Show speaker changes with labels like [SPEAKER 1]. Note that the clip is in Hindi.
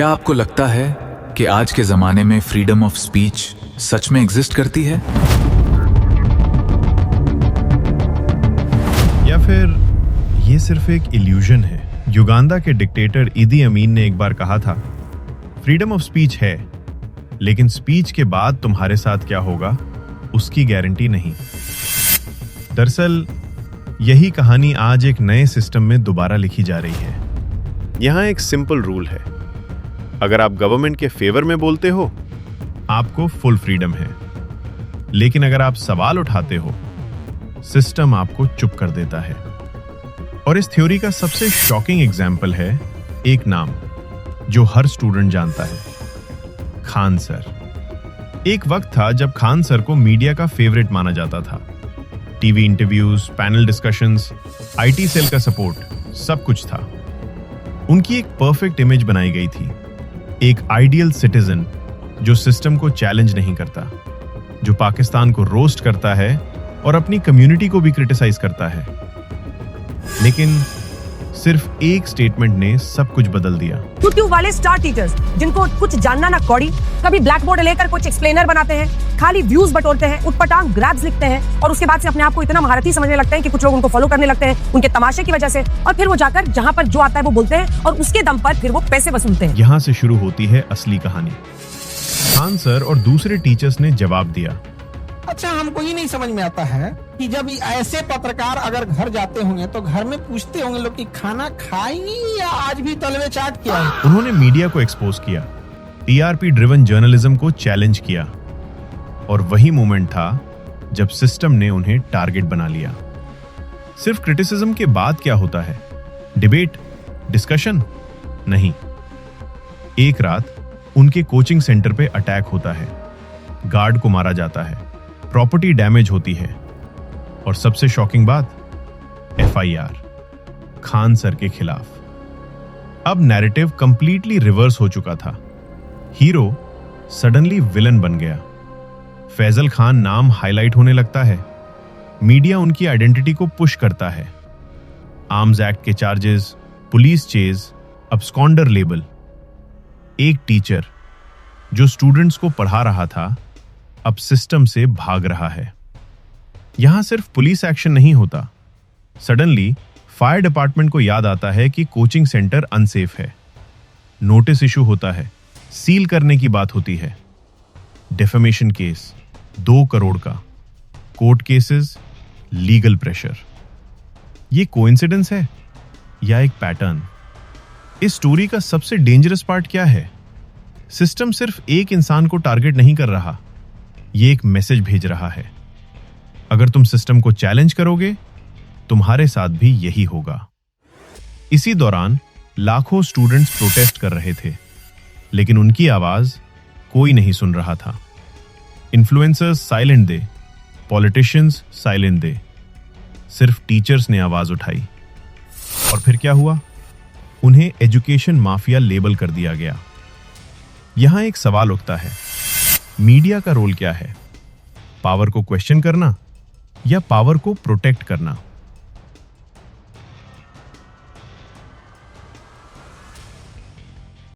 [SPEAKER 1] क्या आपको लगता है कि आज के ज़माने में फ्रीडम ऑफ स्पीच सच में एग्जिस्ट करती है?
[SPEAKER 2] या फिर ये सिर्फ एक इल्यूजन है? युगांडा के डिक्टेटर इदी अमीन ने एक बार कहा था, फ्रीडम ऑफ स्पीच है, लेकिन स्पीच के बाद तुम्हारे साथ क्या होगा उसकी गारंटी नहीं। दरअसल यही कहानी आज एक नए सिस्टम में दोबारा लिखी जा रही है। यहां एक सिंपल रूल है, अगर आप गवर्नमेंट के फेवर में बोलते हो आपको फुल फ्रीडम है, लेकिन अगर आप सवाल उठाते हो सिस्टम आपको चुप कर देता है। और इस थ्योरी का सबसे शॉकिंग एग्जाम्पल है एक नाम जो हर स्टूडेंट जानता है, खान सर। एक वक्त था जब खान सर को मीडिया का फेवरेट माना जाता था। TV interviews, panel discussions, IT cell का सपोर्ट, सब कुछ था। उनकी एक परफेक्ट इमेज बनाई गई थी, एक आइडियल सिटीजन जो सिस्टम को चैलेंज नहीं करता, जो पाकिस्तान को रोस्ट करता है और अपनी कम्युनिटी को भी क्रिटिसाइज करता है। लेकिन सिर्फ एक स्टेटमेंट ने सब कुछ बदल दिया।
[SPEAKER 3] यूट्यूब वाले स्टार टीचर्स जिनको कुछ जानना ना कौड़ी, कभी ब्लैक बोर्ड लेकर कुछ एक्सप्लेनर बनाते हैं, खाली व्यूज बटोरते हैं, उटपटांग ग्रैब्स लिखते हैं और उसके बाद से अपने आप को इतना महारथी समझने लगते हैं कि कुछ लोग उनको फॉलो करने लगते हैं उनके तमाशे की वजह से, और फिर वो जाकर जहां पर जो आता है वो बोलते हैं और उसके दम पर फिर वो पैसे वसूलते हैं।
[SPEAKER 2] यहां से शुरू होती है असली कहानी। खान सर और दूसरे टीचर्स ने जवाब दिया,
[SPEAKER 4] अच्छा, हमको ये नहीं समझ में आता है कि जब ऐसे पत्रकार अगर घर जाते होंगे तो घर में पूछते होंगे लोग कि खाना खाएंगे या आज भी तलवे चाट किया है।
[SPEAKER 2] उन्होंने मीडिया को एक्सपोज किया, टीआरपी ड्रिवन जर्नलिज्म को चैलेंज किया, और वही मोमेंट था जब सिस्टम ने उन्हें टारगेट बना लिया। सिर्फ क्रिटिसिज्म के बाद क्या होता है? Debate, discussion? नहीं। एक रात उनके कोचिंग सेंटर पे अटैक होता है, गार्ड को मारा जाता है, प्रॉपर्टी डैमेज होती है, और सबसे शॉकिंग बात, एफआईआर खान सर के खिलाफ। अब नैरेटिव कंप्लीटली रिवर्स हो चुका था। हीरो सडनली विलन बन गया। फैजल खान नाम हाईलाइट होने लगता है, मीडिया उनकी आइडेंटिटी को पुश करता है। आर्म्स एक्ट के charges, police chase, absconder label. एक टीचर जो स्टूडेंट्स को पढ़ा रहा था अब सिस्टम से भाग रहा है। यहां सिर्फ पुलिस एक्शन नहीं होता, सडनली फायर डिपार्टमेंट को याद आता है कि कोचिंग सेंटर अनसेफ है। नोटिस इशू होता है, सील करने की बात होती है। डिफेमेशन केस 2 करोड़ का, कोर्ट केसेस, लीगल प्रेशर। ये कोइंसिडेंस है या एक पैटर्न? इस स्टोरी का सबसे डेंजरस पार्ट क्या है? सिस्टम सिर्फ एक इंसान को टारगेट नहीं कर रहा, ये एक मैसेज भेज रहा है, अगर तुम सिस्टम को चैलेंज करोगे तुम्हारे साथ भी यही होगा। इसी दौरान लाखों स्टूडेंट्स प्रोटेस्ट कर रहे थे, लेकिन उनकी आवाज कोई नहीं सुन रहा था। इन्फ्लुएंसर्स साइलेंट दे, पॉलिटिशियंस साइलेंट दे, सिर्फ टीचर्स ने आवाज उठाई। और फिर क्या हुआ? उन्हें एजुकेशन माफिया लेबल कर दिया गया। यहां एक सवाल उठता है, मीडिया का रोल क्या है? पावर को क्वेश्चन करना या पावर को प्रोटेक्ट करना?